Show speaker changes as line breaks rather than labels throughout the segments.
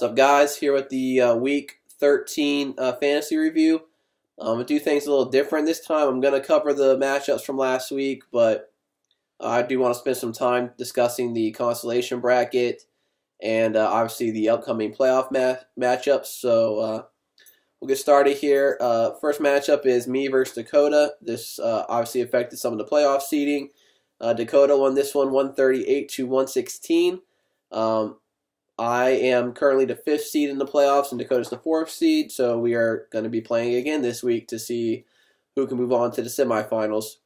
What's up, guys? Here with the Week 13 fantasy review. I'm going to do things a little different this time. I'm going to cover the matchups from last week, but I do want to spend some time discussing the consolation bracket and obviously the upcoming playoff matchups. So we'll get started here. First matchup is me versus Dakota. This obviously affected some of the playoff seeding. Dakota won this one 138 to 116. I am currently the 5th seed in the playoffs, and Dakota's the 4th seed, so we are going to be playing again this week to see who can move on to the semifinals.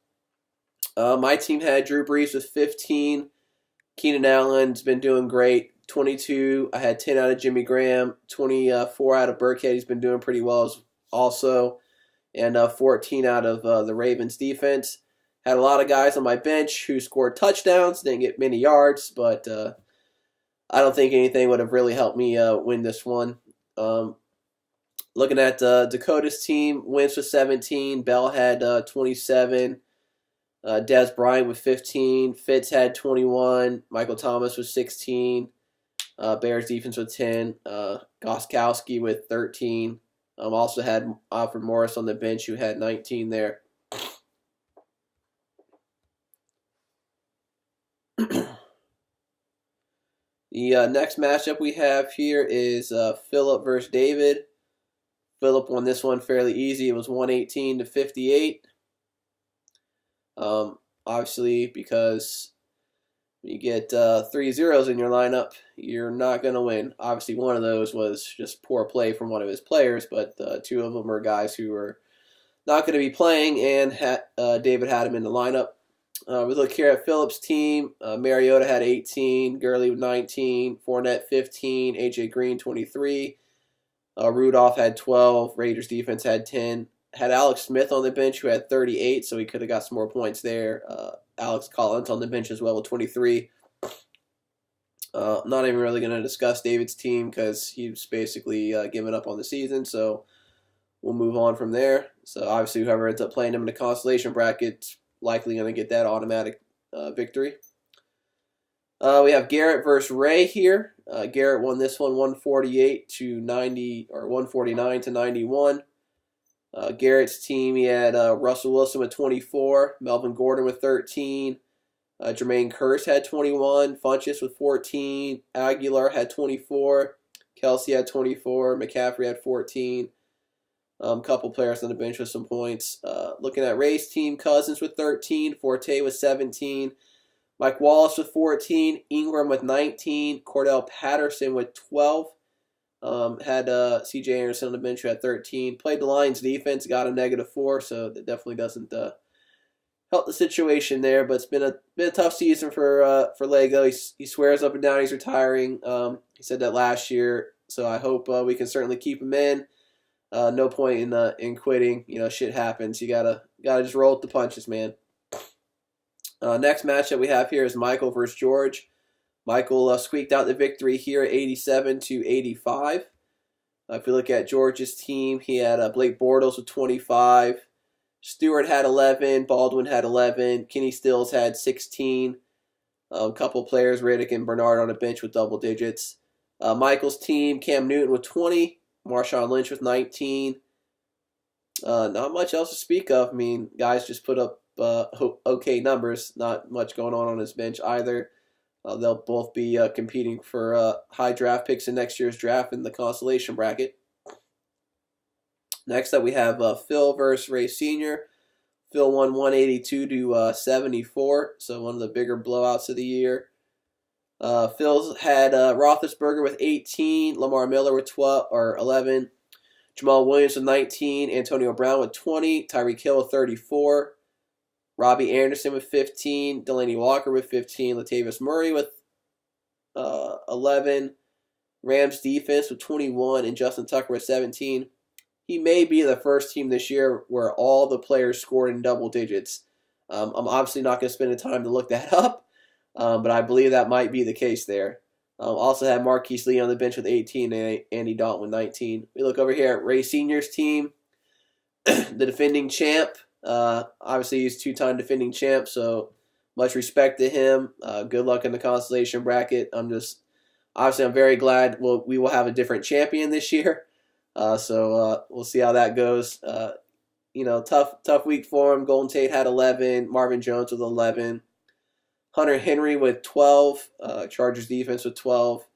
My team had Drew Brees with 15. Keenan Allen's been doing great, 22. I had 10 out of Jimmy Graham, 24 out of Burkhead. He's been doing pretty well also, and 14 out of the Ravens defense. Had a lot of guys on my bench who scored touchdowns, didn't get many yards, but I don't think anything would have really helped me win this one. Looking at Dakota's team, Wentz with 17, Bell had 27, Dez Bryant with 15, Fitz had 21, Michael Thomas with 16, Bears defense with 10, Gostkowski with 13. Also had Alfred Morris on the bench who had 19 there. The next matchup we have here is Philip versus David. Philip won this one fairly easy. It was 118 to 58. Obviously, because you get 3 zeros in your lineup, you're not going to win. Obviously, one of those was just poor play from one of his players, but 2 of them are guys who are not going to be playing, and David had him in the lineup. We look here at Phillips' team. Mariota had 18, Gurley with 19, Fournette 15, AJ Green 23, Rudolph had 12, Raiders defense had 10. Had Alex Smith on the bench who had 38, so he could have got some more points there. Alex Collins on the bench as well with 23. I'm not even really going to discuss David's team because he's basically given up on the season, so we'll move on from there. So obviously whoever ends up playing him in the consolation bracket likely going to get that automatic victory. We have Garrett versus Ray here. Garrett won this one 148 to 90 or 149 to 91. Garrett's team, he had Russell Wilson with 24, Melvin Gordon with 13, Jermaine Kearse had 21, Funchess with 14, Aguilar had 24, Kelsey had 24, McCaffrey had 14. Couple players on the bench with some points. Looking at Ray's team, Cousins with 13, Forte with 17, Mike Wallace with 14, Ingram with 19, Cordell Patterson with 12. Had C.J. Anderson on the bench who had 13. Played the Lions defense, got a -4, so that definitely doesn't help the situation there. But it's been a tough season for Lego. He swears up and down he's retiring. He said that last year, so I hope we can certainly keep him in. No point in quitting. You know, shit happens. You gotta just roll with the punches, man. Next matchup we have here is Michael versus George. Michael squeaked out the victory here at 87 to 85. If you look at George's team, he had Blake Bortles with 25. Stewart had 11. Baldwin had 11. Kenny Stills had 16. A couple players, Riddick and Bernard, on the bench with double digits. Michael's team, Cam Newton with 20. Marshawn Lynch with 19. Not much else to speak of. I mean, guys just put up okay numbers. Not much going on his bench either. They'll both be competing for high draft picks in next year's draft in the consolation bracket. Next up, we have Phil versus Ray Sr. Phil won 182 to 74, so one of the bigger blowouts of the year. Phil's had Roethlisberger with 18, Lamar Miller with 12 or 11, Jamal Williams with 19, Antonio Brown with 20, Tyreek Hill with 34. Robbie Anderson with 15, Delaney Walker with 15, Latavius Murray with 11, Rams defense with 21, and Justin Tucker with 17. He may be the first team this year where all the players scored in double digits. I'm obviously not going to spend the time to look that up, but I believe that might be the case there. Also had Marquise Lee on the bench with 18 and Andy Dalton with 19. We look over here at Ray Sr.'s team, the defending champ. Obviously, he's 2-time defending champ, so much respect to him. Good luck in the consolation bracket. Obviously, I'm very glad we will have a different champion this year. So we'll see how that goes. Tough week for him. Golden Tate had 11. Marvin Jones with 11. Hunter Henry with 12. Chargers defense with 12.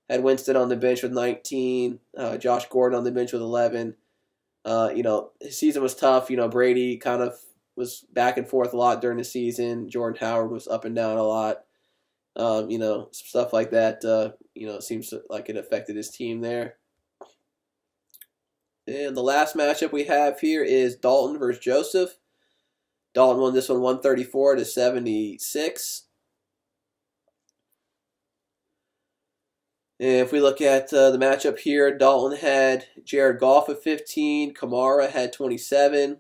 Had Winston on the bench with 19. Josh Gordon on the bench with 11. His season was tough. Brady kind of was back and forth a lot during the season. Jordan Howard was up and down a lot. Some stuff like that. It seems like it affected his team there. And the last matchup we have here is Dalton versus Joseph. Dalton won this one 134-76. And if we look at the matchup here, Dalton had Jared Goff with 15. Kamara had 27.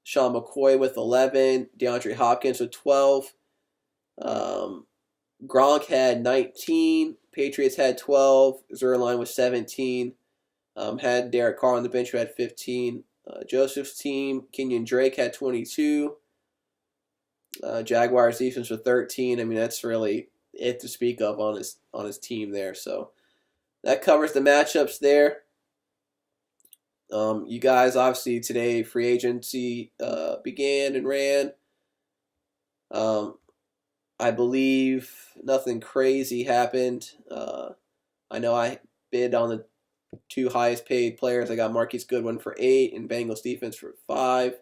Sean McCoy with 11. DeAndre Hopkins with 12. Gronk had 19. Patriots had 12. Zerline with 17. Had Derek Carr on the bench who had 15. Joseph's team, Kenyon Drake had 22. Jaguars defense with 13. I mean, that's really it to speak of on his team there. So that covers the matchups there. You guys, obviously today free agency began and ran. I believe nothing crazy happened. I know I bid on the two highest paid players. I got Marquise Goodwin for 8 and Bengals defense for 5.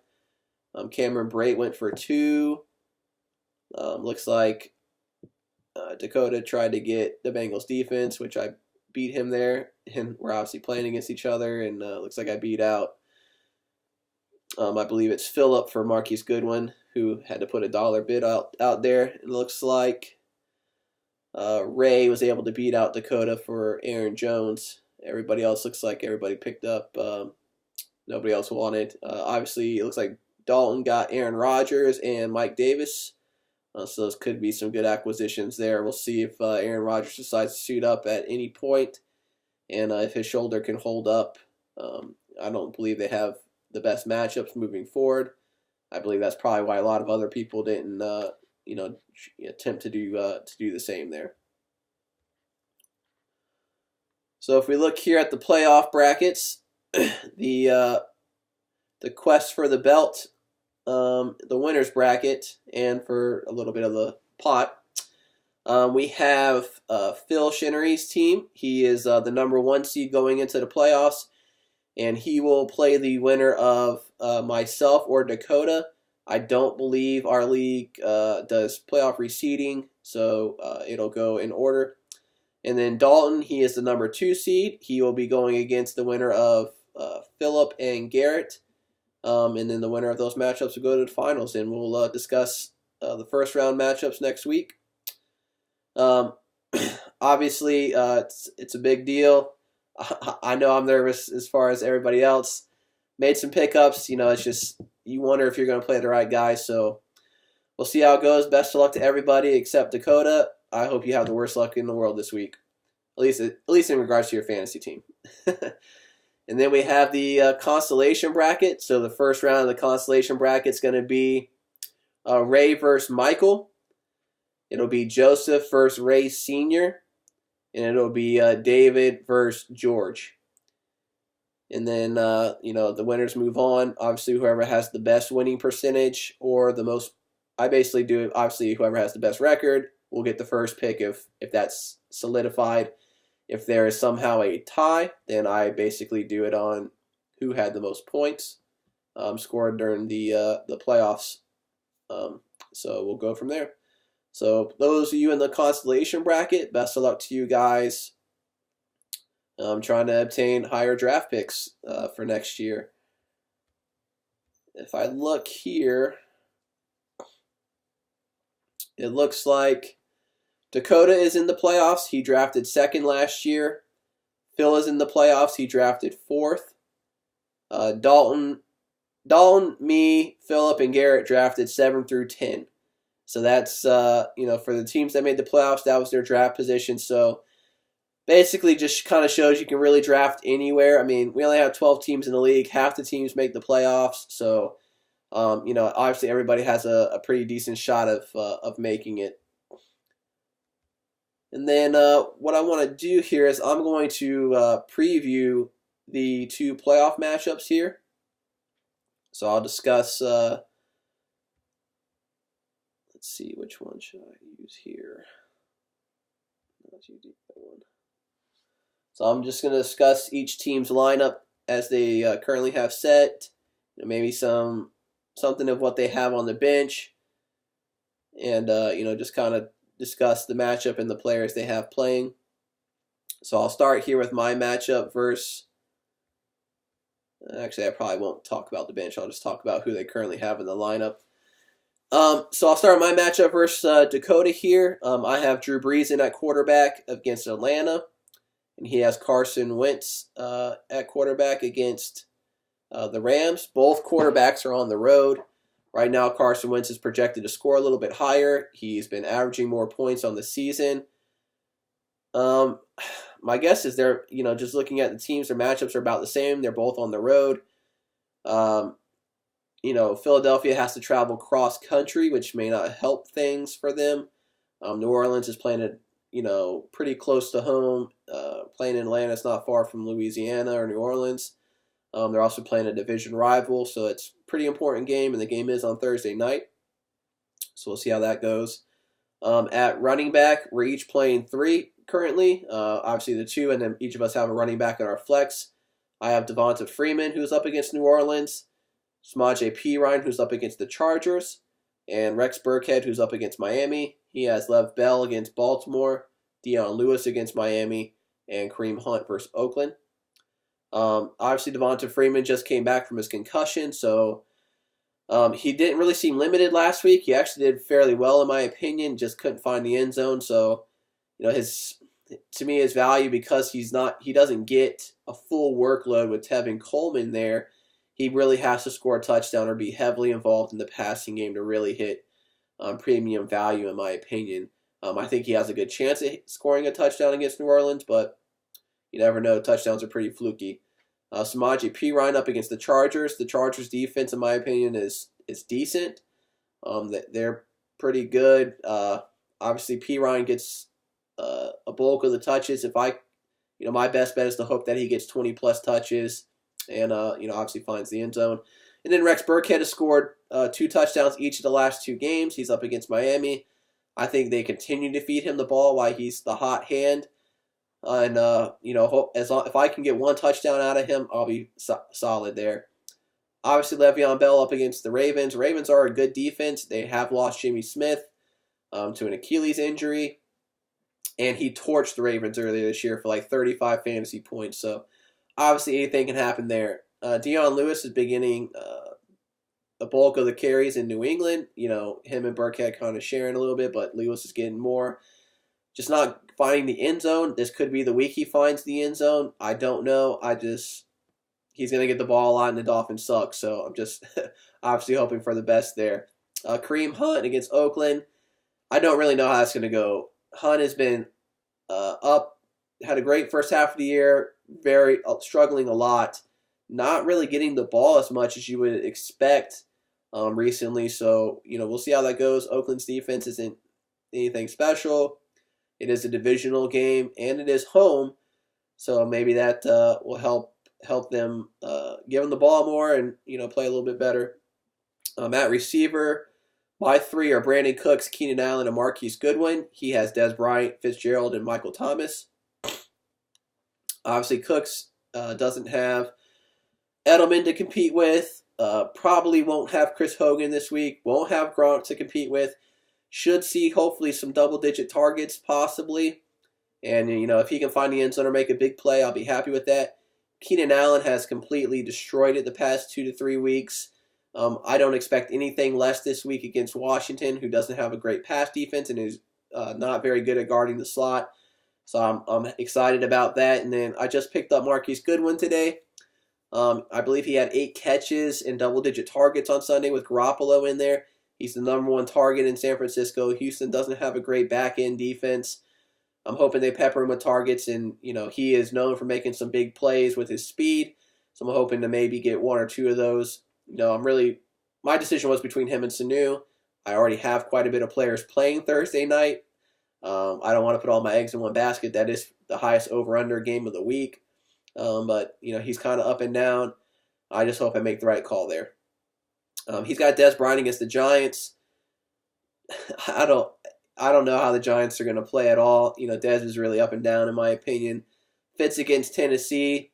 Cameron Brate went for 2. Looks like Dakota tried to get the Bengals defense, which I beat him there, and we're obviously playing against each other, and looks like I beat out. I believe it's Phillip for Marquise Goodwin, who had to put a dollar bid out there. It looks like Ray was able to beat out Dakota for Aaron Jones. Everybody else looks like everybody picked up. Nobody else wanted. Obviously, it looks like Dalton got Aaron Rodgers and Mike Davis. So those could be some good acquisitions there. We'll see if Aaron Rodgers decides to suit up at any point, and if his shoulder can hold up. I don't believe they have the best matchups moving forward. I believe that's probably why a lot of other people didn't, attempt to do the same there. So if we look here at the playoff brackets, the quest for the belt, the winner's bracket, and for a little bit of the pot, we have Phil Shinnery's team. He is the number 1 seed going into the playoffs, and he will play the winner of myself or Dakota. I don't believe our league does playoff reseeding, so it'll go in order. And then Dalton, he is the number 2 seed. He will be going against the winner of Phillip and Garrett. And then the winner of those matchups will go to the finals, and we'll discuss the first round matchups next week. Obviously, it's a big deal. I know I'm nervous as far as everybody else. Made some pickups. It's just you wonder if you're going to play the right guy. So we'll see how it goes. Best of luck to everybody except Dakota. I hope you have the worst luck in the world this week, at least in regards to your fantasy team. And then we have the constellation bracket. So the first round of the constellation bracket is going to be Ray versus Michael. It'll be Joseph versus Ray Sr. And it'll be David versus George. And then, the winners move on. Obviously, whoever has the best winning percentage or the most, I basically do it, obviously, whoever has the best record will get the first pick if that's solidified. If there is somehow a tie, then I basically do it on who had the most points scored during the playoffs. So we'll go from there. So those of you in the constellation bracket, best of luck to you guys. I'm trying to obtain higher draft picks for next year. If I look here, it looks like Dakota is in the playoffs. He drafted 2nd last year. Phil is in the playoffs. He drafted 4th. Dalton, me, Phillip, and Garrett drafted 7 through 10. So that's, for the teams that made the playoffs, that was their draft position. So basically just kind of shows you can really draft anywhere. I mean, we only have 12 teams in the league. Half the teams make the playoffs. So, obviously everybody has a pretty decent shot of making it. And then what I want to do here is I'm going to preview the two playoff matchups here. So I'll discuss, let's see, which one should I use here? So I'm just going to discuss each team's lineup as they currently have set, maybe something of what they have on the bench, and just kind of discuss the matchup and the players they have playing. So I'll start here with my matchup versus. Actually, I probably won't talk about the bench. I'll just talk about who they currently have in the lineup. So I'll start my matchup versus Dakota here. I have Drew Brees in at quarterback against Atlanta, and he has Carson Wentz at quarterback against the Rams. Both quarterbacks are on the road. Right now, Carson Wentz is projected to score a little bit higher. He's been averaging more points on the season. My guess is they're, just looking at the teams, their matchups are about the same. They're both on the road. Philadelphia has to travel cross country, which may not help things for them. New Orleans is playing pretty close to home. Playing in Atlanta, it's not far from Louisiana or New Orleans. They're also playing a division rival, so it's a pretty important game, and the game is on Thursday night. So we'll see how that goes. At running back, we're each playing 3 currently. Obviously the 2, and then each of us have a running back in our flex. I have Devonta Freeman, who's up against New Orleans, Samaje Perine, who's up against the Chargers, and Rex Burkhead, who's up against Miami. He has Lev Bell against Baltimore, Dion Lewis against Miami, and Kareem Hunt versus Oakland. Obviously, Devonta Freeman just came back from his concussion, so he didn't really seem limited last week. He actually did fairly well, in my opinion, just couldn't find the end zone. So, his value, because he doesn't get a full workload with Tevin Coleman there, he really has to score a touchdown or be heavily involved in the passing game to really hit premium value, in my opinion. I think he has a good chance at scoring a touchdown against New Orleans, but you never know. Touchdowns are pretty fluky. Samaje Perine up against the Chargers. The Chargers' defense, in my opinion, is decent. They're pretty good. Obviously, Perine gets a bulk of the touches. My best bet is to hope that he gets 20-plus touches and, obviously finds the end zone. And then Rex Burkhead has scored 2 touchdowns each of the last 2 games. He's up against Miami. I think they continue to feed him the ball while he's the hot hand. And, if I can get 1 touchdown out of him, I'll be solid there. Obviously, Le'Veon Bell up against the Ravens. Ravens are a good defense. They have lost Jimmy Smith to an Achilles injury. And he torched the Ravens earlier this year for like 35 fantasy points. So, obviously, anything can happen there. Dion Lewis is beginning the bulk of the carries in New England. Him and Burkhead kind of sharing a little bit, but Lewis is getting more. Just not finding the end zone. This could be the week he finds the end zone. I don't know. He's going to get the ball a lot, and the Dolphins suck. So I'm just obviously hoping for the best there. Kareem Hunt against Oakland. I don't really know how that's going to go. Hunt has been up, had a great first half of the year, very struggling a lot. Not really getting the ball as much as you would expect recently. So, we'll see how that goes. Oakland's defense isn't anything special. It is a divisional game, and it is home, so maybe that will help them give them the ball more and play a little bit better. At receiver, my 3 are Brandon Cooks, Keenan Allen, and Marquise Goodwin. He has Dez Bryant, Fitzgerald, and Michael Thomas. Obviously, Cooks doesn't have Edelman to compete with. Probably won't have Chris Hogan this week. Won't have Gronk to compete with. Should see, hopefully, some double-digit targets, possibly. And, if he can find the end zone or make a big play, I'll be happy with that. Keenan Allen has completely destroyed it the past 2 to 3 weeks. I don't expect anything less this week against Washington, who doesn't have a great pass defense and is not very good at guarding the slot. So I'm excited about that. And then I just picked up Marquise Goodwin today. I believe he had 8 catches and double-digit targets on Sunday with Garoppolo in there. He's the number 1 target in San Francisco. Houston doesn't have a great back-end defense. I'm hoping they pepper him with targets, and, he is known for making some big plays with his speed. So I'm hoping to maybe get 1 or 2 of those. My decision was between him and Sanu. I already have quite a bit of players playing Thursday night. I don't want to put all my eggs in one basket. That is the highest over-under game of the week. But, he's kind of up and down. I just hope I make the right call there. He's got Dez Bryant against the Giants. I don't know how the Giants are going to play at all. Dez is really up and down in my opinion. Fitz against Tennessee.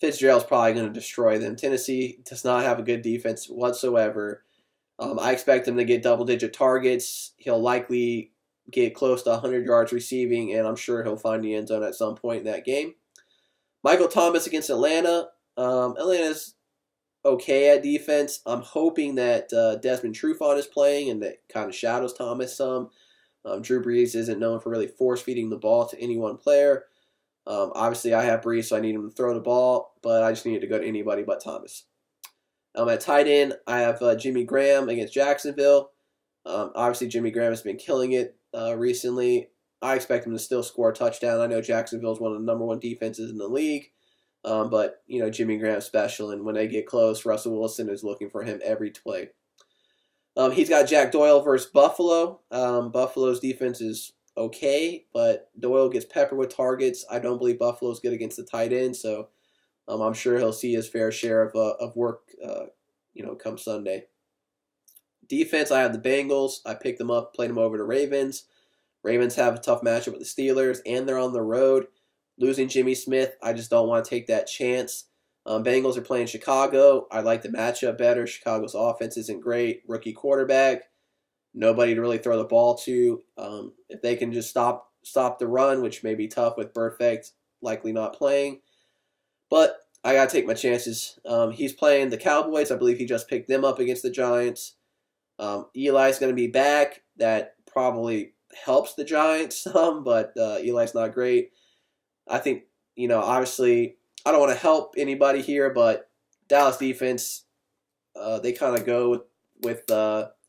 Fitzgerald's probably going to destroy them. Tennessee does not have a good defense whatsoever. I expect him to get double-digit targets. He'll likely get close to 100 yards receiving, and I'm sure he'll find the end zone at some point in that game. Michael Thomas against Atlanta. Atlanta's okay at defense. I'm hoping that Desmond Trufant is playing, and that kind of shadows Thomas some. Drew Brees isn't known for really force-feeding the ball to any one player. Obviously, I have Brees, so I need him to throw the ball, but I just need it to go to anybody but Thomas. At tight end, I have Jimmy Graham against Jacksonville. Obviously, Jimmy Graham has been killing it recently. I expect him to still score a touchdown. I know Jacksonville is one of the number one defenses in the league, but Jimmy Graham's special, and when they get close, Russell Wilson is looking for him every play. He's got Jack Doyle versus Buffalo. Buffalo's defense is okay, but Doyle gets peppered with targets. I don't believe Buffalo's good against the tight end, so I'm sure he'll see his fair share of work, come Sunday. Defense, I have the Bengals. I picked them up, played them over to Ravens. Ravens have a tough matchup with the Steelers, and they're on the road. Losing Jimmy Smith, I just don't want to take that chance. Bengals are playing Chicago. I like the matchup better. Chicago's offense isn't great. Rookie quarterback. Nobody to really throw the ball to. If they can just stop the run, which may be tough with Burfict likely not playing. But I got to take my chances. He's playing the Cowboys. I believe he just picked them up against the Giants. Eli's going to be back. That probably helps the Giants some, but Eli's not great. I think, obviously, I don't want to help anybody here, but Dallas defense, they kind of go with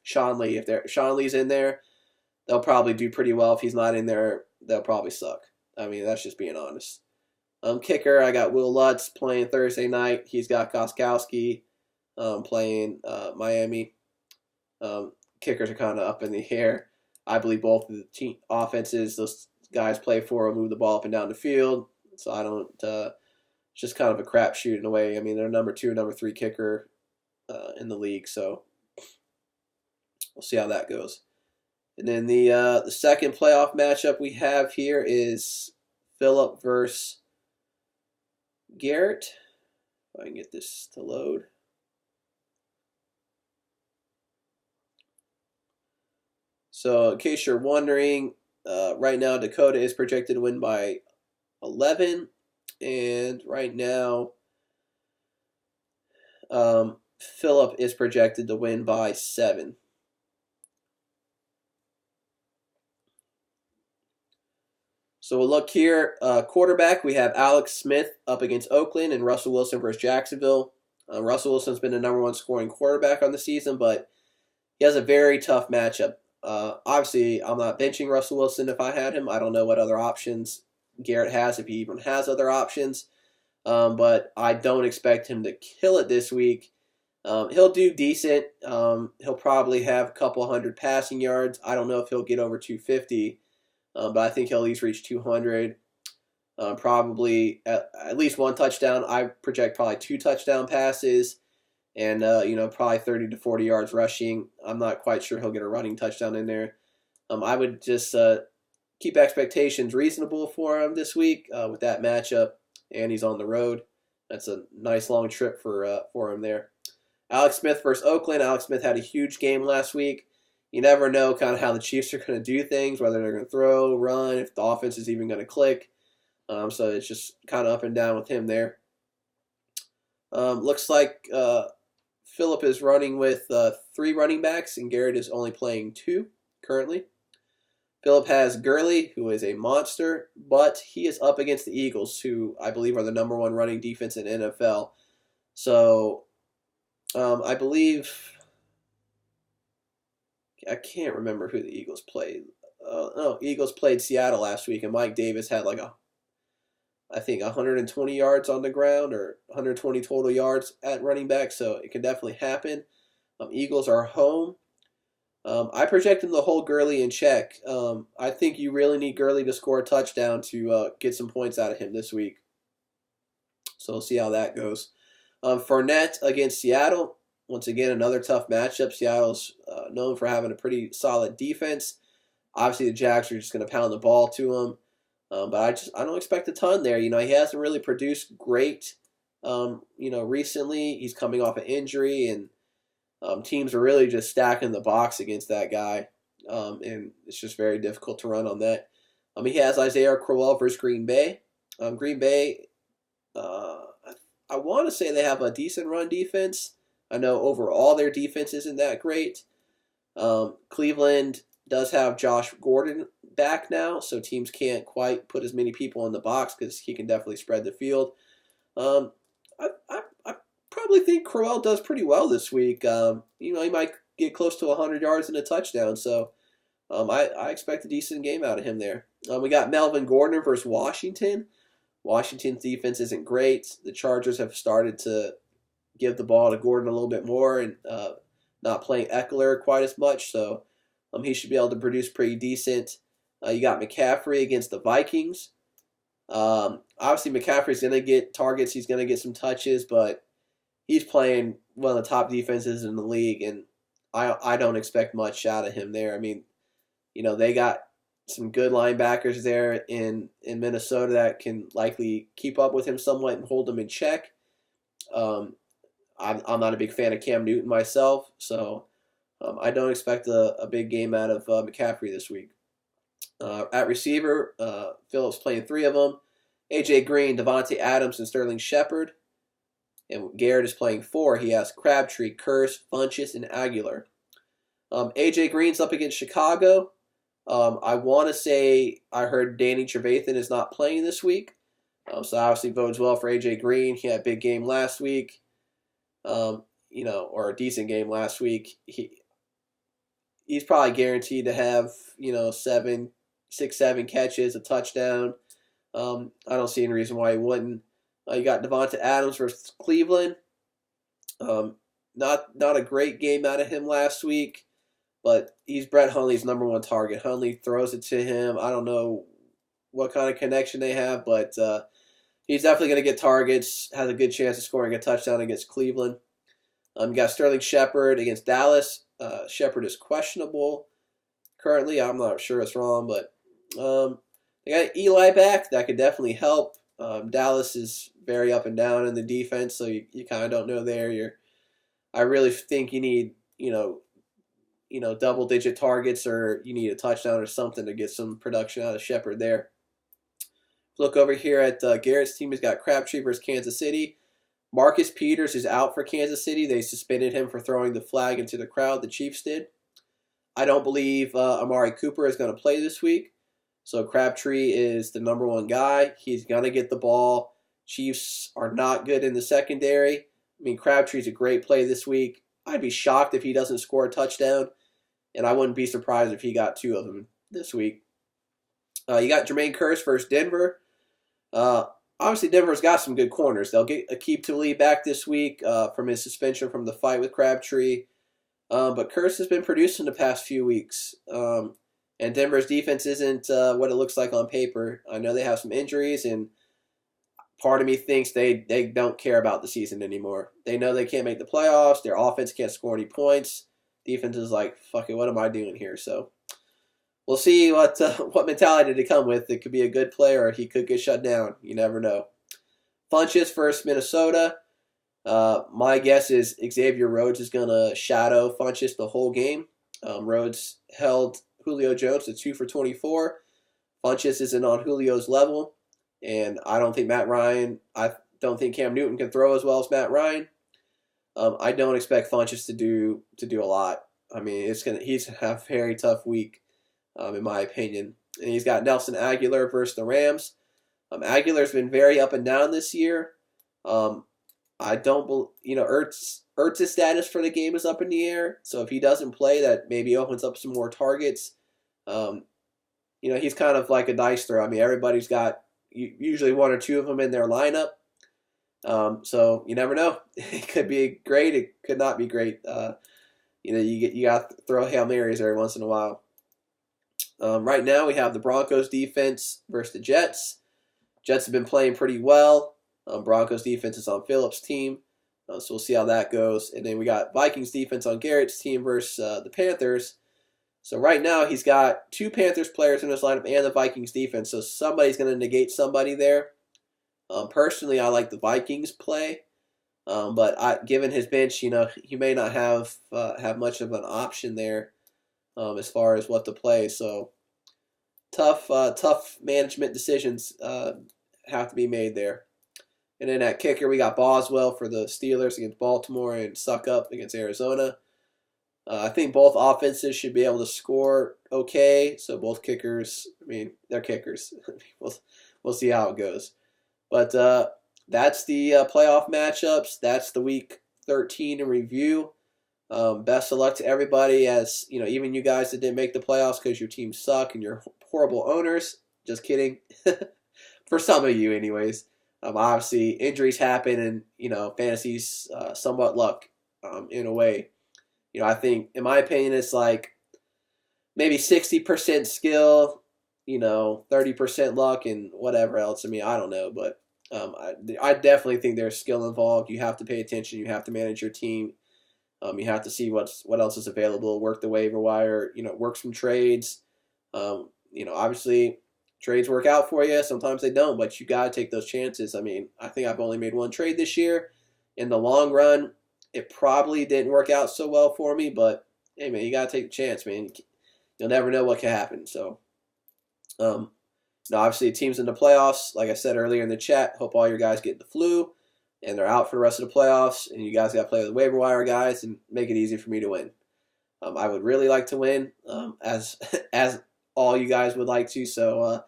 Sean Lee. If Sean Lee's in there, they'll probably do pretty well. If he's not in there, they'll probably suck. I mean, that's just being honest. Kicker, I got Will Lutz playing Thursday night. He's got Gostkowski playing Miami. Kickers are kind of up in the air. I believe both of the team offenses those guys play for will move the ball up and down the field. So I don't. It's just kind of a crapshoot in a way. I mean, they're number 2, number 3 kicker in the league. So we'll see how that goes. And then the second playoff matchup we have here is Phillip versus Garrett. If I can get this to load. So in case you're wondering, right now Dakota is projected to win by 11. And right now, Phillip is projected to win by 7. So we'll look here. Quarterback, we have Alex Smith up against Oakland and Russell Wilson versus Jacksonville. Russell Wilson's been the number 1 scoring quarterback on the season, but he has a very tough matchup. Obviously, I'm not benching Russell Wilson if I had him. I don't know what other options Garrett has, if he even has other options. But I don't expect him to kill it this week. He'll do decent. He'll probably have a couple hundred passing yards. I don't know if he'll get over 250, but I think he'll at least reach 200. Probably at least 1 touchdown. I project probably 2 touchdown passes. And, probably 30 to 40 yards rushing. I'm not quite sure he'll get a running touchdown in there. I would just keep expectations reasonable for him this week with that matchup. And he's on the road. That's a nice long trip for him there. Alex Smith versus Oakland. Alex Smith had a huge game last week. You never know kind of how the Chiefs are going to do things, whether they're going to throw, run, if the offense is even going to click. So it's just kind of up and down with him there. Looks like Phillip is running with 3 running backs, and Garrett is only playing 2 currently. Phillip has Gurley, who is a monster, but he is up against the Eagles, who I believe are the number 1 running defense in NFL. So I believe, I can't remember who the Eagles played. Eagles played Seattle last week, and Mike Davis had I think 120 yards on the ground or 120 total yards at running back, so it can definitely happen. Eagles are home. I project him to hold Gurley in check. I think you really need Gurley to score a touchdown to get some points out of him this week. So we'll see how that goes. Fournette against Seattle. Once again, another tough matchup. Seattle's known for having a pretty solid defense. Obviously, the Jags are just going to pound the ball to him. But I don't expect a ton there. He hasn't really produced great. Recently he's coming off an injury, and teams are really just stacking the box against that guy, and it's just very difficult to run on that. He has Isaiah Crowell versus Green Bay. Green Bay, I want to say they have a decent run defense. I know overall their defense isn't that great. Cleveland does have Josh Gordon back now, so teams can't quite put as many people in the box because he can definitely spread the field. I probably think Crowell does pretty well this week. He might get close to 100 yards and a touchdown, so I expect a decent game out of him there. We got Melvin Gordon versus Washington. Washington's defense isn't great. The Chargers have started to give the ball to Gordon a little bit more and not playing Eckler quite as much, so he should be able to produce pretty decent. You got McCaffrey against the Vikings. Obviously, McCaffrey's going to get targets. He's going to get some touches, but he's playing one of the top defenses in the league, and I don't expect much out of him there. I mean, they got some good linebackers there in Minnesota that can likely keep up with him somewhat and hold him in check. I'm not a big fan of Cam Newton myself, so I don't expect a big game out of McCaffrey this week. At receiver, Phillips playing three of them. A.J. Green, Devontae Adams, and Sterling Shepard. And Garrett is playing four. He has Crabtree, Kearse, Funchess, and Aguilar. A.J. Green's up against Chicago. I want to say I heard Danny Trevathan is not playing this week. So obviously bodes well for A.J. Green. He had a big game last week. Or a decent game last week. He's probably guaranteed to have, 6-7 catches, a touchdown. I don't see any reason why he wouldn't. You got Devonta Adams versus Cleveland. Not a great game out of him last week, but he's Brett Hundley's number one target. Hundley throws it to him. I don't know what kind of connection they have, but he's definitely going to get targets, has a good chance of scoring a touchdown against Cleveland. You got Sterling Shepard against Dallas. Shepard is questionable currently. I'm not sure it's wrong, but they got Eli back. That could definitely help. Dallas is very up and down in the defense, so you kind of don't know there. I really think you need double-digit targets, or you need a touchdown or something to get some production out of Shepard there. Look over here at Garrett's team. He's got Crabtree versus Kansas City. Marcus Peters is out for Kansas City. They suspended him for throwing the flag into the crowd. The Chiefs did. I don't believe Amari Cooper is going to play this week. So Crabtree is the number one guy. He's going to get the ball. Chiefs are not good in the secondary. I mean, Crabtree's a great play this week. I'd be shocked if he doesn't score a touchdown, and I wouldn't be surprised if he got two of them this week. You got Jermaine Kearse versus Denver. Obviously, Denver's got some good corners. They'll get Aqib Talib back this week from his suspension from the fight with Crabtree. But Kearse has been producing the past few weeks. And Denver's defense isn't what it looks like on paper. I know they have some injuries, and part of me thinks they don't care about the season anymore. They know they can't make the playoffs. Their offense can't score any points. Defense is like, fuck it, what am I doing here? So we'll see what mentality to come with. It could be a good play, or he could get shut down. You never know. Funchess versus Minnesota. My guess is Xavier Rhodes is going to shadow Funchess the whole game. Rhodes held Julio Jones to 2 for 24. Funchess isn't on Julio's level, and I don't think Cam Newton can throw as well as Matt Ryan. I don't expect Funchess to do a lot. I mean, he's gonna have a very tough week, in my opinion. And he's got Nelson Aguilar versus the Rams. Aguilar's been very up and down this year. I don't Ertz's status for the game is up in the air. So if he doesn't play, that maybe opens up some more targets. He's kind of like a dice throw. I mean, everybody's got usually one or two of them in their lineup. So you never know. It could be great. It could not be great. you got to throw Hail Marys every once in a while. Right now we have the Broncos defense versus the Jets. Jets have been playing pretty well. Broncos defense is on Phillips' team, so we'll see how that goes. And then we got Vikings defense on Garrett's team versus the Panthers. So right now he's got 2 Panthers players in his lineup and the Vikings defense, so somebody's going to negate somebody there. Personally, I like the Vikings play, but given his bench, he may not have much of an option there as far as what to play. So tough management decisions have to be made there. And then at kicker, we got Boswell for the Steelers against Baltimore and Suckup against Arizona. I think both offenses should be able to score okay. So both kickers, they're kickers. We'll see how it goes. But that's the playoff matchups. That's the Week 13 in review. Best of luck to everybody, as even you guys that didn't make the playoffs because your teams suck and you're horrible owners. Just kidding. For some of you, anyways. Obviously, injuries happen, and fantasy's somewhat luck in a way. I think, in my opinion, it's like maybe 60% skill, 30% luck, and whatever else. I don't know, but I definitely think there's skill involved. You have to pay attention. You have to manage your team. You have to see what else is available. Work the waiver wire. Work some trades. Obviously, trades work out for you. Sometimes they don't, but you got to take those chances. I think I've only made 1 trade this year. In the long run, it probably didn't work out so well for me, but hey, man, you got to take a chance, man. You'll never know what can happen. So, obviously, teams in the playoffs, like I said earlier in the chat, hope all your guys get the flu and they're out for the rest of the playoffs, and you guys got to play with the waiver wire guys and make it easy for me to win. I would really like to win, as all you guys would like to. So,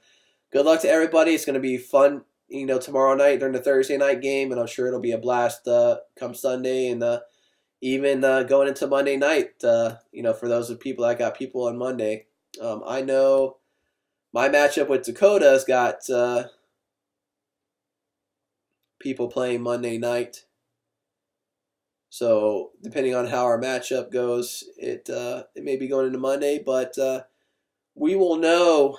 good luck to everybody. It's going to be fun, tomorrow night during the Thursday night game, and I'm sure it'll be a blast come Sunday and even going into Monday night. For those of people that got people on Monday, I know my matchup with Dakota's got people playing Monday night. So depending on how our matchup goes, it may be going into Monday, but we will know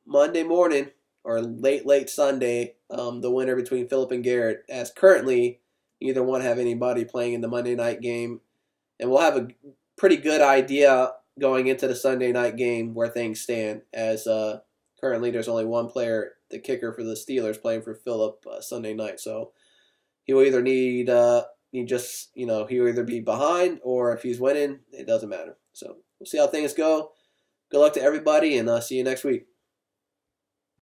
Monday morning or late Sunday the winner between Philip and Garrett, as currently neither one have anybody playing in the Monday night game, and we'll have a pretty good idea going into the Sunday night game where things stand, as currently there's only one player, the kicker for the Steelers, playing for Philip Sunday night. So he will either he'll either be behind, or if he's winning, it doesn't matter. So we'll see how things go. Good luck to everybody, and see you next week.